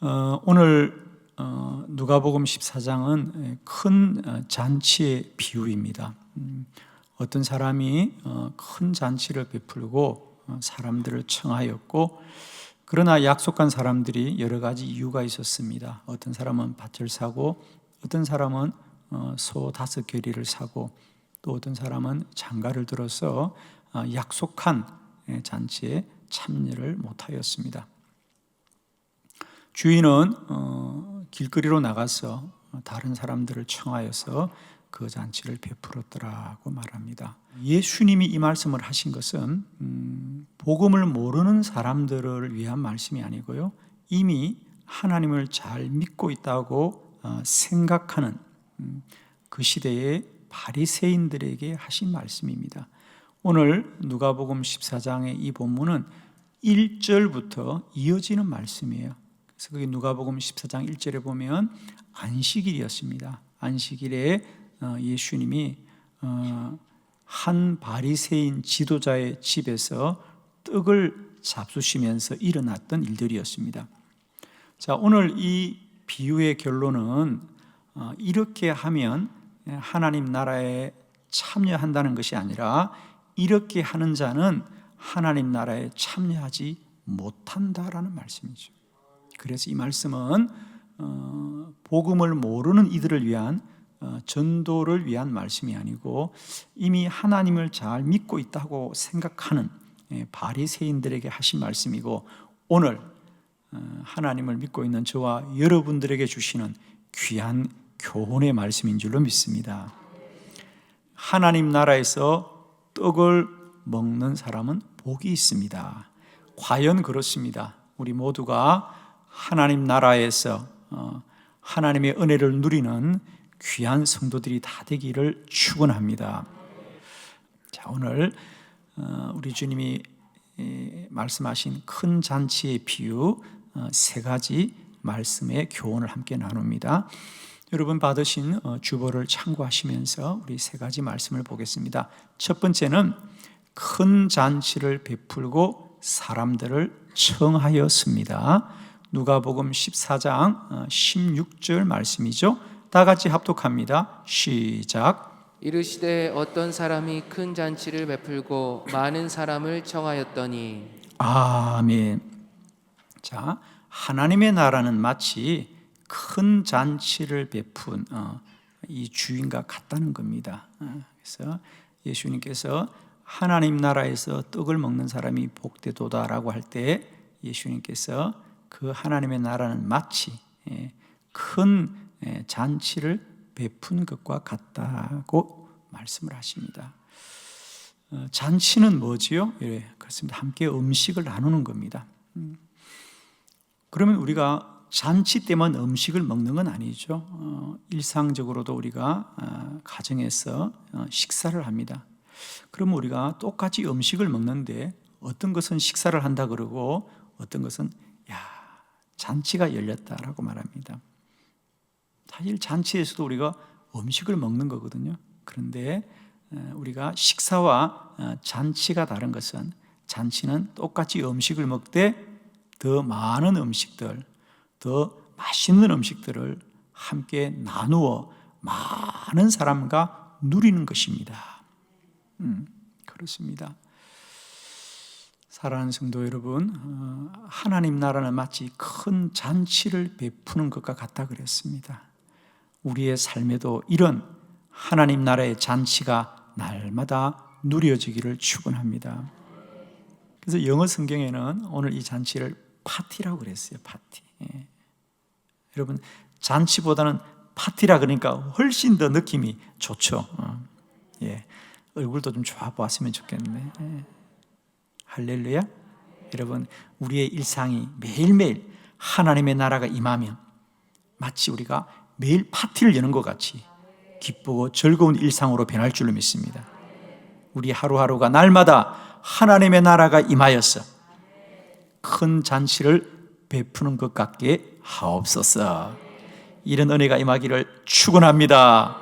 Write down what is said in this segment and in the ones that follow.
오늘 누가복음 14장은 큰 잔치의 비유입니다. 어떤 사람이 큰 잔치를 베풀고 사람들을 청하였고, 그러나 약속한 사람들이 여러 가지 이유가 있었습니다. 어떤 사람은 밭을 사고, 어떤 사람은 소 5겨리를 사고, 또 어떤 사람은 장가를 들어서 약속한 잔치에 참여를 못하였습니다. 주인은 길거리로 나가서 다른 사람들을 청하여서 그 잔치를 베풀었더라고 말합니다. 예수님이 이 말씀을 하신 것은 복음을 모르는 사람들을 위한 말씀이 아니고요, 이미 하나님을 잘 믿고 있다고 생각하는 그 시대의 바리새인들에게 하신 말씀입니다. 오늘 누가복음 14장의 이 본문은 1절부터 이어지는 말씀이에요. 그래서 거기 누가복음 14장 1절에 보면 안식일이었습니다. 안식일에 예수님이 한 바리새인 지도자의 집에서 떡을 잡수시면서 일어났던 일들이었습니다. 자, 오늘 이 비유의 결론은 이렇게 하면 하나님 나라에 참여한다는 것이 아니라 이렇게 하는 자는 하나님 나라에 참여하지 못한다라는 말씀이죠. 그래서 이 말씀은 복음을 모르는 이들을 위한 전도를 위한 말씀이 아니고, 이미 하나님을 잘 믿고 있다고 생각하는 바리새인들에게 하신 말씀이고, 오늘 하나님을 믿고 있는 저와 여러분들에게 주시는 귀한 교훈의 말씀인 줄로 믿습니다. 하나님 나라에서 떡을 먹는 사람은 복이 있습니다. 과연 그렇습니다. 우리 모두가 하나님 나라에서 하나님의 은혜를 누리는 귀한 성도들이 다 되기를 축원합니다. 자, 오늘 우리 주님이 말씀하신 큰 잔치의 비유 3가지 말씀의 교훈을 함께 나눕니다. 여러분 받으신 주보를 참고하시면서 우리 3가지 말씀을 보겠습니다. 첫 번째는 큰 잔치를 베풀고 사람들을 청하였습니다. 누가복음 14장 16절 말씀이죠. 다 같이 합독합니다. 시작. 이르시되 어떤 사람이 큰 잔치를 베풀고 많은 사람을 청하였더니. 아멘. 자, 하나님의 나라는 마치 큰 잔치를 베푼 이 주인과 같다는 겁니다. 그래서 예수님께서 하나님 나라에서 떡을 먹는 사람이 복되도다라고 할 때 예수님께서 그 하나님의 나라는 마치 큰 잔치를 베푼 것과 같다고 말씀을 하십니다. 잔치는 뭐지요? 예, 그렇습니다. 함께 음식을 나누는 겁니다. 그러면 우리가 잔치 때만 음식을 먹는 건 아니죠. 일상적으로도 우리가 가정에서 식사를 합니다. 그러면 우리가 똑같이 음식을 먹는데 어떤 것은 식사를 한다 그러고 어떤 것은 잔치가 열렸다라고 말합니다. 사실 잔치에서도 우리가 음식을 먹는 거거든요. 그런데 우리가 식사와 잔치가 다른 것은, 잔치는 똑같이 음식을 먹되 더 많은 음식들, 더 맛있는 음식들을 함께 나누어 많은 사람과 누리는 것입니다. 그렇습니다. 사랑하는 성도 여러분, 하나님 나라는 마치 큰 잔치를 베푸는 것과 같다 그랬습니다. 우리의 삶에도 이런 하나님 나라의 잔치가 날마다 누려지기를 축원합니다. 그래서 영어 성경에는 오늘 이 잔치를 파티라고 그랬어요. 파티. 여러분, 잔치보다는 파티라 그러니까 훨씬 더 느낌이 좋죠. 얼굴도 좀 좋아 보았으면 좋겠네. 할렐루야. 여러분, 우리의 일상이 매일매일 하나님의 나라가 임하면 마치 우리가 매일 파티를 여는 것 같이 기쁘고 즐거운 일상으로 변할 줄로 믿습니다. 우리 하루하루가 날마다 하나님의 나라가 임하여서 큰 잔치를 베푸는 것 같게 하옵소서. 이런 은혜가 임하기를 축원합니다.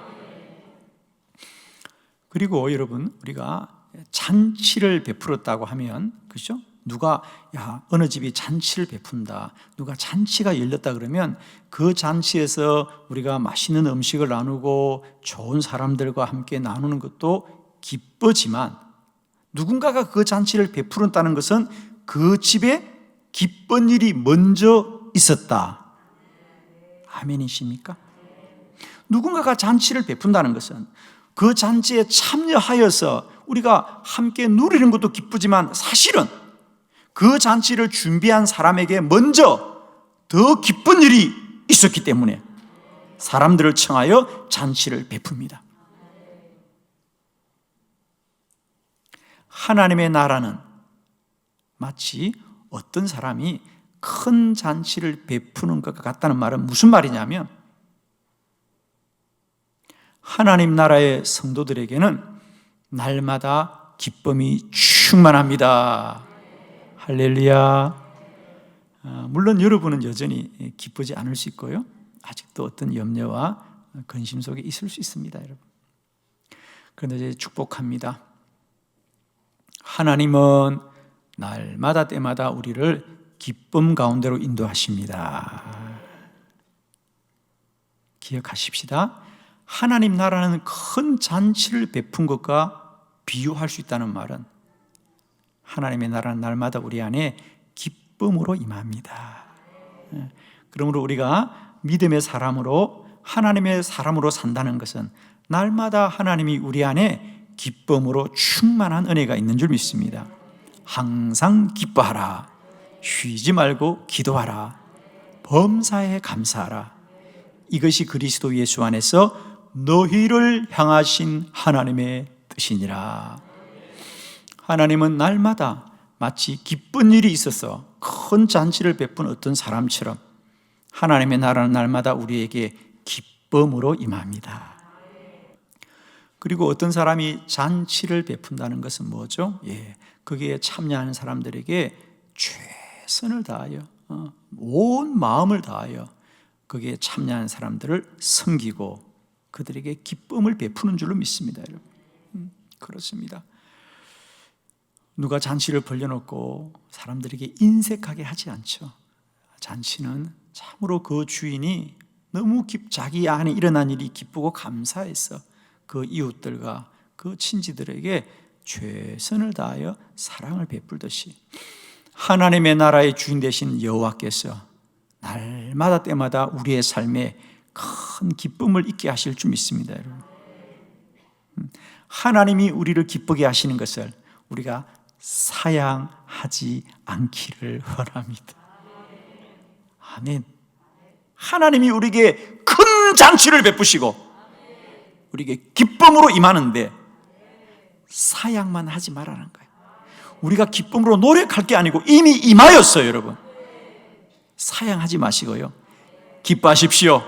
그리고 여러분, 우리가 잔치를 베풀었다고 하면, 그렇죠? 누가 어느 집이 잔치를 베푼다, 누가 잔치가 열렸다 그러면 그 잔치에서 우리가 맛있는 음식을 나누고 좋은 사람들과 함께 나누는 것도 기쁘지만, 누군가가 그 잔치를 베풀었다는 것은 그 집에 기쁜 일이 먼저 있었다. 아멘이십니까? 누군가가 잔치를 베푼다는 것은 그 잔치에 참여하여서 우리가 함께 누리는 것도 기쁘지만, 사실은 그 잔치를 준비한 사람에게 먼저 더 기쁜 일이 있었기 때문에 사람들을 청하여 잔치를 베풉니다. 하나님의 나라는 마치 어떤 사람이 큰 잔치를 베푸는 것 같다는 말은 무슨 말이냐면, 하나님 나라의 성도들에게는 날마다 기쁨이 충만합니다. 할렐루야. 물론 여러분은 여전히 기쁘지 않을 수 있고요, 아직도 어떤 염려와 근심 속에 있을 수 있습니다, 여러분. 그런데 이제 축복합니다. 하나님은 날마다 때마다 우리를 기쁨 가운데로 인도하십니다. 기억하십시다. 하나님 나라는 큰 잔치를 베푼 것과 비유할 수 있다는 말은, 하나님의 나라는 날마다 우리 안에 기쁨으로 임합니다. 그러므로 우리가 믿음의 사람으로, 하나님의 사람으로 산다는 것은 날마다 하나님이 우리 안에 기쁨으로 충만한 은혜가 있는 줄 믿습니다. 항상 기뻐하라, 쉬지 말고 기도하라, 범사에 감사하라. 이것이 그리스도 예수 안에서 너희를 향하신 하나님의 뜻이니라. 하나님은 날마다 마치 기쁜 일이 있어서 큰 잔치를 베푼 어떤 사람처럼 하나님의 나라는 날마다 우리에게 기쁨으로 임합니다. 그리고 어떤 사람이 잔치를 베푼다는 것은 뭐죠? 거기에 참여하는 사람들에게 최선을 다하여, 온 마음을 다하여 거기에 참여하는 사람들을 섬기고 그들에게 기쁨을 베푸는 줄로 믿습니다, 여러분. 그렇습니다. 누가 잔치를 벌려놓고 사람들에게 인색하게 하지 않죠. 잔치는 참으로 그 주인이 너무 자기 안에 일어난 일이 기쁘고 감사해서 그 이웃들과 그 친지들에게 최선을 다하여 사랑을 베풀듯이, 하나님의 나라의 주인 되신 여호와께서 날마다 때마다 우리의 삶에 큰 기쁨을 있게 하실 줄 믿습니다, 여러분. 하나님이 우리를 기쁘게 하시는 것을 우리가 사양하지 않기를 원합니다. 아멘. 하나님이 우리에게 큰 잔치를 베푸시고 우리에게 기쁨으로 임하는데 사양만 하지 말라는 거예요. 우리가 기쁨으로 노력할 게 아니고 이미 임하였어요, 여러분. 사양하지 마시고요, 기뻐하십시오,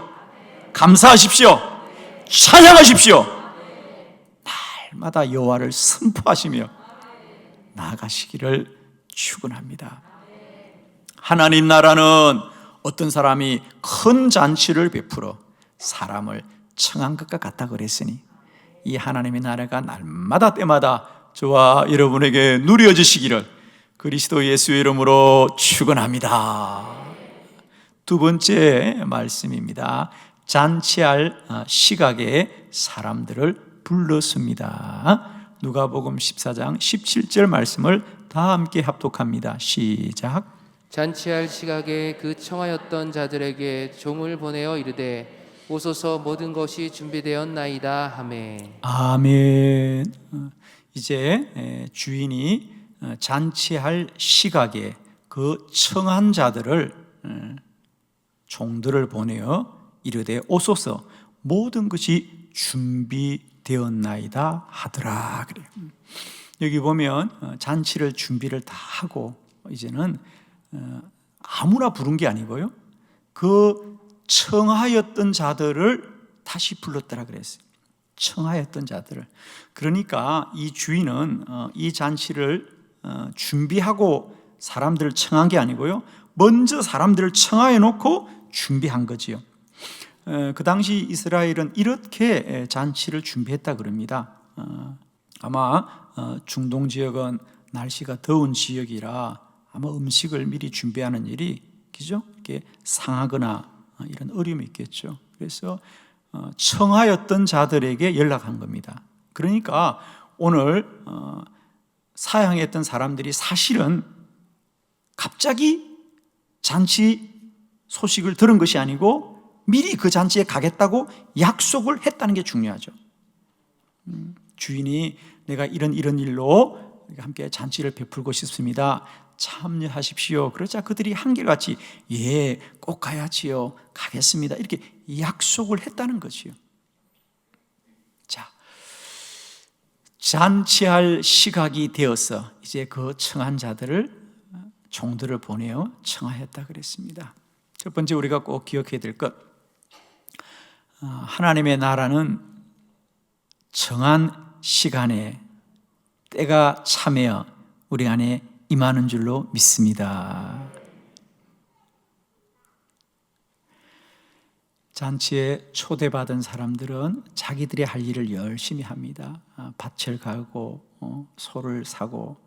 감사하십시오, 찬양하십시오. 날마다 여호와를 선포하시며 나아가시기를 축원합니다. 하나님 나라는 어떤 사람이 큰 잔치를 베풀어 사람을 청한 것과 같다 그랬으니, 이 하나님의 나라가 날마다 때마다 저와 여러분에게 누려지시기를 그리스도 예수의 이름으로 축원합니다. 두 번째 말씀입니다. 잔치할 시각에 사람들을 불렀습니다. 누가복음 14장 17절 말씀을 다 함께 합독합니다. 시작. 잔치할 시각에 그 청하였던 자들에게 종을 보내어 이르되 오소서, 모든 것이 준비되었나이다 하매. 아멘. 이제 주인이 잔치할 시각에 그 청한 자들을, 종들을 보내어 이르되 오소서, 모든 것이 준비되었나이다 하더라 그래요. 여기 보면 잔치를 준비를 다 하고 이제는 아무나 부른 게 아니고요, 그 청하였던 자들을 다시 불렀더라 그랬어요. 청하였던 자들을. 그러니까 이 주인은 이 잔치를 준비하고 사람들을 청한 게 아니고요, 먼저 사람들을 청하여 놓고 준비한 거지요. 그 당시 이스라엘은 이렇게 잔치를 준비했다 그럽니다. 아마 중동 지역은 날씨가 더운 지역이라 아마 음식을 미리 준비하는 일이 그죠? 이렇게 상하거나 이런 어려움이 있겠죠. 그래서 청하였던 자들에게 연락한 겁니다. 그러니까 오늘 사양했던 사람들이 사실은 갑자기 잔치 소식을 들은 것이 아니고 미리 그 잔치에 가겠다고 약속을 했다는 게 중요하죠. 주인이 내가 이런 일로 함께 잔치를 베풀고 싶습니다. 참여하십시오. 그러자 그들이 한결같이 예, 꼭 가야지요. 가겠습니다. 이렇게 약속을 했다는 거지요. 자, 잔치할 시각이 되어서 이제 그 청한 자들을 종들을 보내어 청하였다 그랬습니다. 첫 번째 우리가 꼭 기억해야 될 것, 하나님의 나라는 정한 시간에 때가 차며 우리 안에 임하는 줄로 믿습니다. 잔치에 초대받은 사람들은 자기들이 할 일을 열심히 합니다. 밭을 갈고 소를 사고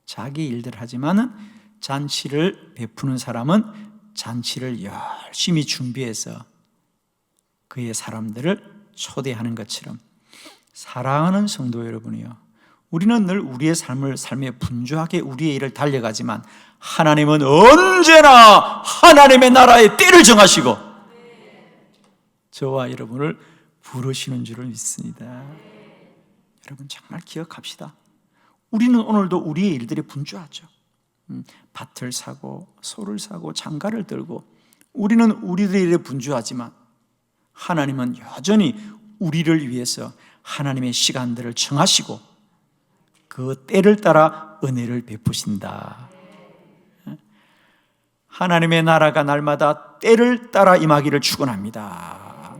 자기 일들 하지만은 잔치를 베푸는 사람은 잔치를 열심히 준비해서 그의 사람들을 초대하는 것처럼 사랑하는 성도 여러분이요, 우리는 늘 우리의 삶에 분주하게 우리의 일을 달려가지만 하나님은 언제나 하나님의 나라의 때를 정하시고 저와 여러분을 부르시는 줄을 믿습니다. 여러분 정말 기억합시다. 우리는 오늘도 우리의 일들이 분주하죠. 밭을 사고 소를 사고 장가를 들고 우리는 우리들의 일에 분주하지만 하나님은 여전히 우리를 위해서 하나님의 시간들을 정하시고 그 때를 따라 은혜를 베푸신다. 하나님의 나라가 날마다 때를 따라 임하기를 축원합니다.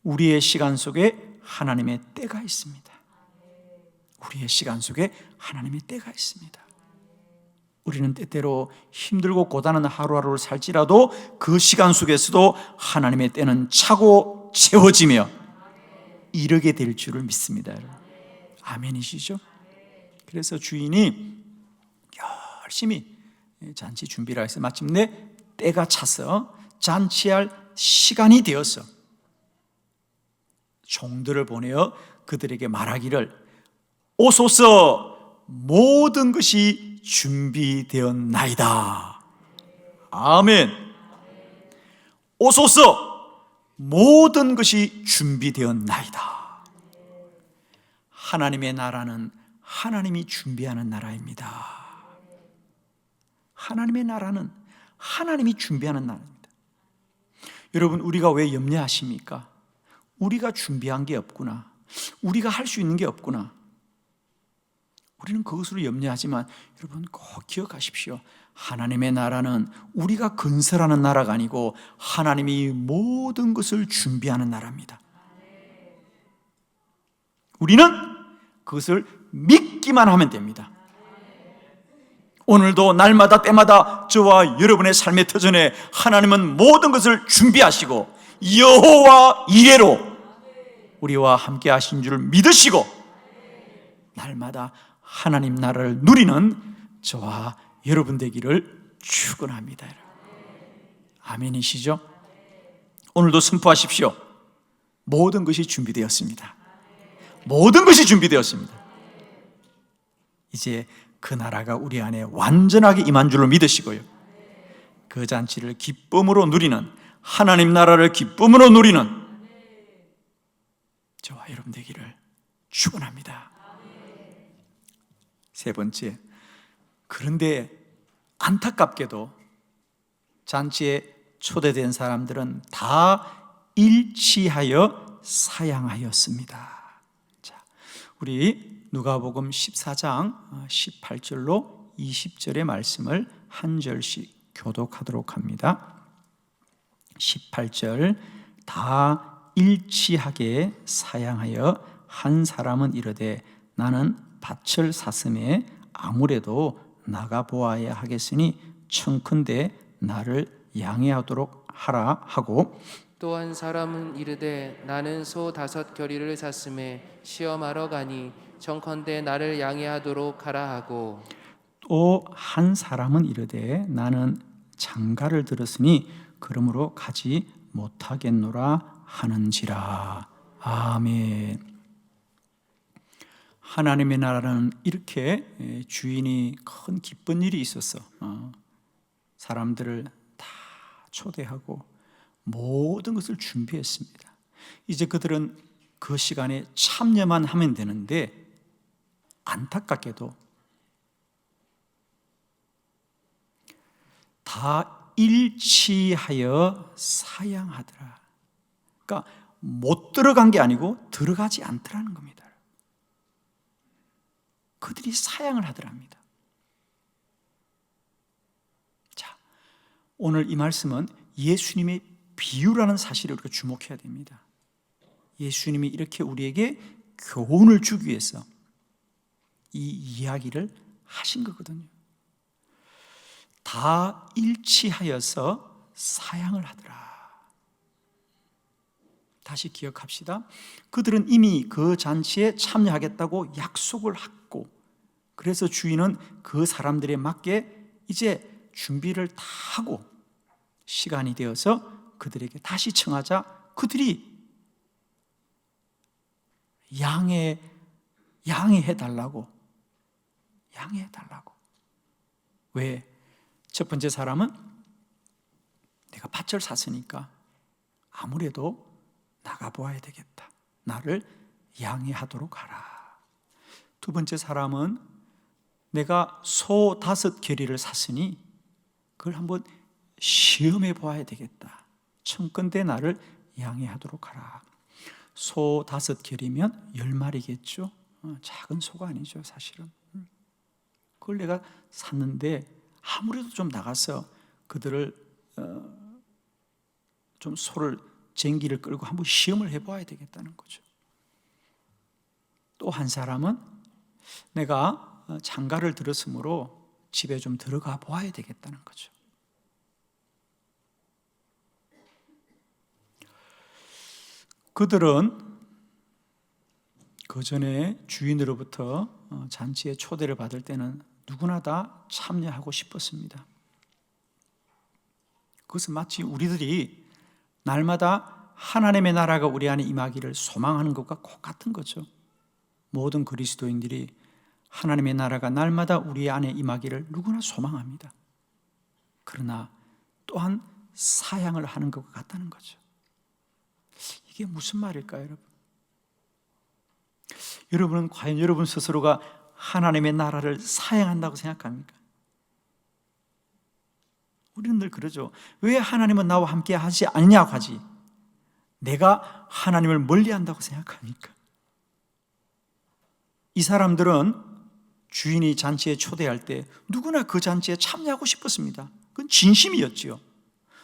우리의 시간 속에 하나님의 때가 있습니다. 우리의 시간 속에 하나님의 때가 있습니다. 우리는 때때로 힘들고 고단한 하루하루를 살지라도 그 시간 속에서도 하나님의 때는 차고 채워지며 이르게 될 줄을 믿습니다. 아멘이시죠? 그래서 주인이 열심히 잔치 준비를 해서 마침내 때가 차서 잔치할 시간이 되어서 종들을 보내어 그들에게 말하기를 오소서 모든 것이 준비되었나이다. 아멘. 오소서 모든 것이 준비되었나이다. 하나님의 나라는 하나님이 준비하는 나라입니다. 하나님의 나라는 하나님이 준비하는 나라입니다. 여러분, 우리가 왜 염려하십니까? 우리가 준비한 게 없구나, 우리가 할 수 있는 게 없구나, 우리는 그것으로 염려하지만 여러분 꼭 기억하십시오. 하나님의 나라는 우리가 건설하는 나라가 아니고 하나님이 모든 것을 준비하는 나라입니다. 우리는 그것을 믿기만 하면 됩니다. 오늘도 날마다 때마다 저와 여러분의 삶의 터전에 하나님은 모든 것을 준비하시고 여호와 이레로 우리와 함께 하신 줄을 믿으시고 날마다 하나님 나라를 누리는 저와 여러분 되기를 축원합니다. 아멘이시죠? 오늘도 선포하십시오. 모든 것이 준비되었습니다. 모든 것이 준비되었습니다. 이제 그 나라가 우리 안에 완전하게 임한 줄로 믿으시고요, 그 잔치를 기쁨으로 누리는, 하나님 나라를 기쁨으로 누리는 저와 여러분 되기를 축원합니다. 세 번째, 그런데 안타깝게도 잔치에 초대된 사람들은 다 일치하여 사양하였습니다. 자, 우리 누가복음 14장 18절로 20절의 말씀을 한 절씩 교독하도록 합니다. 18절, 다 일치하게 사양하여 한 사람은 이르되 나는 밭을 샀음에 아무래도 나가 보아야 하겠으니 청컨대 나를 양해하도록 하라 하고, 또 한 사람은 이르되 나는 소 5 겨리를 샀음에 시험하러 가니 청컨대 나를 양해하도록 하라 하고 또 한 사람은 이르되 나는 장가를 들었으니 그러므로 가지 못하겠노라 하는지라. 아멘. 하나님의 나라는 이렇게 주인이 큰 기쁜 일이 있었어. 사람들을 다 초대하고 모든 것을 준비했습니다. 이제 그들은 그 시간에 참여만 하면 되는데 안타깝게도 다 일치하여 사양하더라. 그러니까 못 들어간 게 아니고 들어가지 않더라는 겁니다. 그들이 사양을 하더랍니다. 자, 오늘 이 말씀은 예수님의 비유라는 사실을 우리가 주목해야 됩니다. 예수님이 이렇게 우리에게 교훈을 주기 위해서 이 이야기를 하신 거거든요. 다 일치하여서 사양을 하더라. 다시 기억합시다. 그들은 이미 그 잔치에 참여하겠다고 약속을 했고, 그래서 주인은 그 사람들에 맞게 이제 준비를 다 하고 시간이 되어서 그들에게 다시 청하자 그들이 양해해달라고. 왜? 첫 번째 사람은 내가 밭을 샀으니까 아무래도 나가보아야 되겠다. 나를 양해하도록 하라. 두 번째 사람은 내가 소 5겨리를 샀으니 그걸 한번 시험해 보아야 되겠다. 청컨대 나를 양해하도록 하라. 소 5겨리면 10마리겠죠. 작은 소가 아니죠, 사실은. 그걸 내가 샀는데 아무래도 좀 나가서 그들을 좀 소를 쟁기를 끌고 한번 시험을 해봐야 되겠다는 거죠. 또 한 사람은 내가 장가를 들었으므로 집에 좀 들어가 보아야 되겠다는 거죠. 그들은 그 전에 주인으로부터 잔치에 초대를 받을 때는 누구나 다 참여하고 싶었습니다. 그것은 마치 우리들이 날마다 하나님의 나라가 우리 안에 임하기를 소망하는 것과 똑같은 거죠. 모든 그리스도인들이 하나님의 나라가 날마다 우리 안에 임하기를 누구나 소망합니다. 그러나 또한 사양을 하는 것과 같다는 거죠. 이게 무슨 말일까요, 여러분? 여러분은 과연 여러분 스스로가 하나님의 나라를 사양한다고 생각합니까? 우리는 늘 그러죠. 왜 하나님은 나와 함께 하지 않냐고 하지, 내가 하나님을 멀리한다고 생각합니까? 이 사람들은 주인이 잔치에 초대할 때 누구나 그 잔치에 참여하고 싶었습니다. 그건 진심이었지요.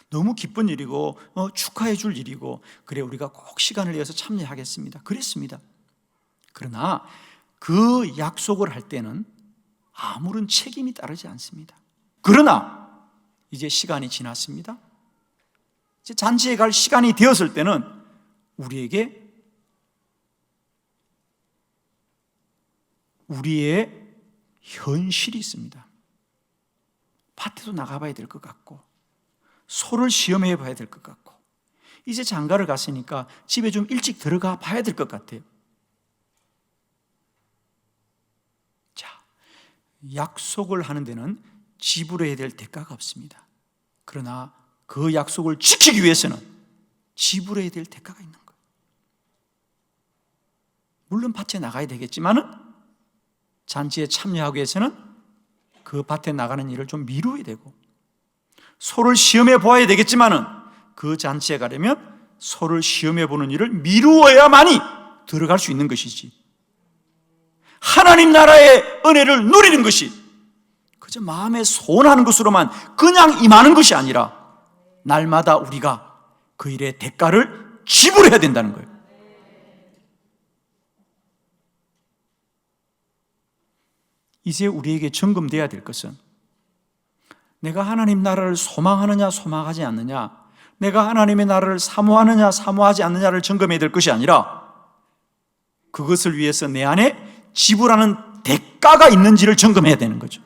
너무 기쁜 일이고 축하해 줄 일이고, 그래 우리가 꼭 시간을 내서 참여하겠습니다. 그랬습니다. 그러나 그 약속을 할 때는 아무런 책임이 따르지 않습니다. 그러나 이제 시간이 지났습니다. 이제 잔치에 갈 시간이 되었을 때는 우리에게 우리의 현실이 있습니다. 밭에도 나가봐야 될 것 같고, 소를 시험해 봐야 될 것 같고, 이제 장가를 갔으니까 집에 좀 일찍 들어가 봐야 될 것 같아요. 자, 약속을 하는 데는 지불해야 될 대가가 없습니다. 그러나 그 약속을 지키기 위해서는 지불해야 될 대가가 있는 거예요. 물론 밭에 나가야 되겠지만은 잔치에 참여하기 위해서는 그 밭에 나가는 일을 좀 미루어야 되고, 소를 시험해 보아야 되겠지만은 그 잔치에 가려면 소를 시험해 보는 일을 미루어야만이 들어갈 수 있는 것이지, 하나님 나라의 은혜를 누리는 것이 그저 마음에 소원하는 것으로만 그냥 임하는 것이 아니라 날마다 우리가 그 일의 대가를 지불해야 된다는 거예요. 이제 우리에게 점검돼야 될 것은 내가 하나님 나라를 소망하느냐 소망하지 않느냐, 내가 하나님의 나라를 사모하느냐 사모하지 않느냐를 점검해야 될 것이 아니라 그것을 위해서 내 안에 지불하는 대가가 있는지를 점검해야 되는 거죠.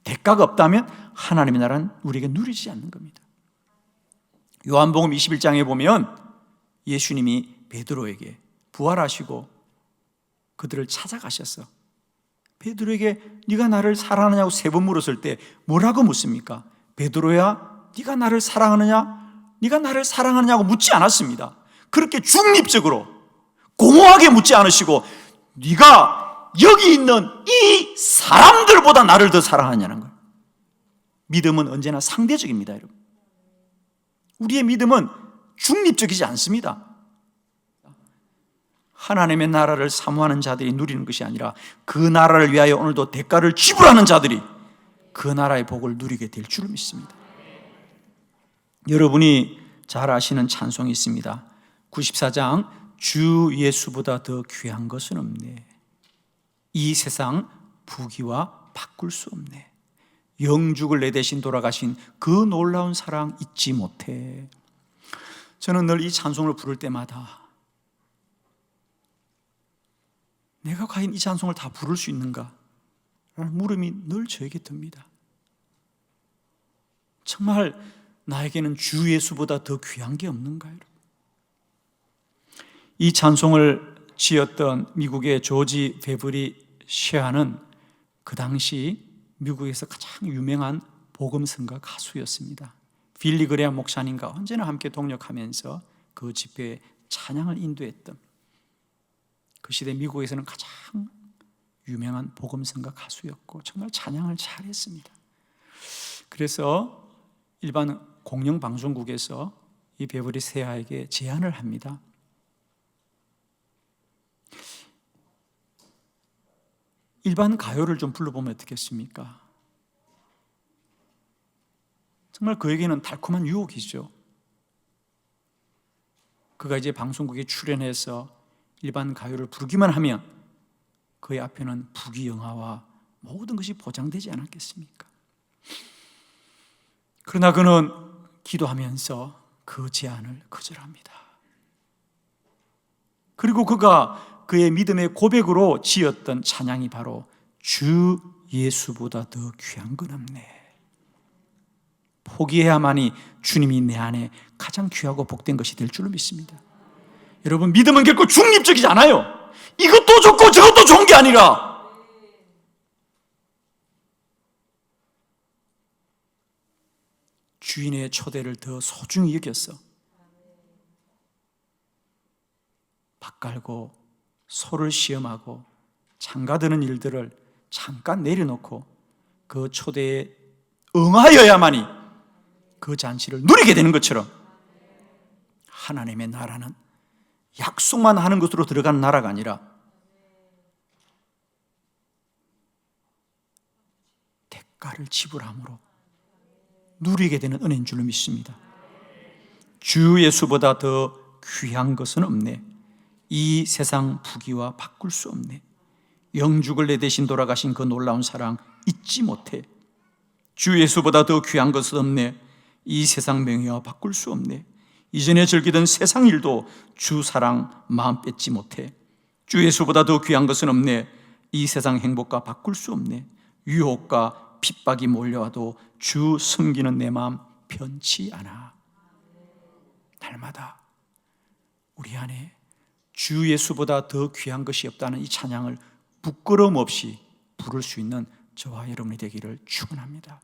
대가가 없다면 하나님의 나라는 우리에게 누리지 않는 겁니다. 요한복음 21장에 보면 예수님이 베드로에게 부활하시고 그들을 찾아가셨어. 베드로에게 네가 나를 사랑하느냐고 3번 물었을 때 뭐라고 묻습니까? 베드로야, 네가 나를 사랑하느냐? 네가 나를 사랑하느냐고 묻지 않았습니다. 그렇게 중립적으로 공허하게 묻지 않으시고 네가 여기 있는 이 사람들보다 나를 더 사랑하냐는 거예요. 믿음은 언제나 상대적입니다, 여러분. 우리의 믿음은 중립적이지 않습니다. 하나님의 나라를 사모하는 자들이 누리는 것이 아니라 그 나라를 위하여 오늘도 대가를 지불하는 자들이 그 나라의 복을 누리게 될 줄 믿습니다. 여러분이 잘 아시는 찬송이 있습니다. 94장 주 예수보다 더 귀한 것은 없네. 이 세상 부귀와 바꿀 수 없네. 영죽을 내 대신 돌아가신 그 놀라운 사랑 잊지 못해. 저는 늘 이 찬송을 부를 때마다 내가 과연 이 찬송을 다 부를 수 있는가? 라는 물음이 늘 저에게 듭니다. 정말 나에게는 주 예수보다 더 귀한 게 없는가, 여러분? 이 찬송을 지었던 미국의 조지 베버리 셰아는 그 당시 미국에서 가장 유명한 복음성가 가수였습니다. 빌리 그레엄 목사님과 언제나 함께 동력하면서 그 집회에 찬양을 인도했던 그 시대 미국에서는 가장 유명한 복음성가 가수였고 정말 찬양을 잘했습니다. 그래서 일반 공영방송국에서 이 베버리 셰아에게 제안을 합니다. 일반 가요를 좀 불러보면 어떻겠습니까? 정말 그에게는 달콤한 유혹이죠. 그가 이제 방송국에 출연해서 일반 가요를 부르기만 하면 그의 앞에는 부귀영화와 모든 것이 보장되지 않았겠습니까? 그러나 그는 기도하면서 그 제안을 거절합니다. 그리고 그가 그의 믿음의 고백으로 지었던 찬양이 바로 주 예수보다 더 귀한 건 없네. 포기해야만이 주님이 내 안에 가장 귀하고 복된 것이 될 줄로 믿습니다. 여러분, 믿음은 결코 중립적이지 않아요. 이것도 좋고 저것도 좋은 게 아니라 주인의 초대를 더 소중히 여겼어. 밥 갈고 소를 시험하고 장가드는 일들을 잠깐 내려놓고 그 초대에 응하여야만이 그 잔치를 누리게 되는 것처럼 하나님의 나라는 약속만 하는 것으로 들어가는 나라가 아니라 대가를 지불함으로 누리게 되는 은혜인 줄로 믿습니다. 주 예수보다 더 귀한 것은 없네. 이 세상 부귀와 바꿀 수 없네. 영죽을 내 대신 돌아가신 그 놀라운 사랑 잊지 못해. 주 예수보다 더 귀한 것은 없네. 이 세상 명예와 바꿀 수 없네. 이전에 즐기던 세상 일도 주 사랑 마음 뺏지 못해. 주 예수보다 더 귀한 것은 없네. 이 세상 행복과 바꿀 수 없네. 유혹과 핍박이 몰려와도 주 섬기는 내 마음 변치 않아. 날마다 우리 안에 주 예수보다 더 귀한 것이 없다는 이 찬양을 부끄러움 없이 부를 수 있는 저와 여러분이 되기를 축원합니다.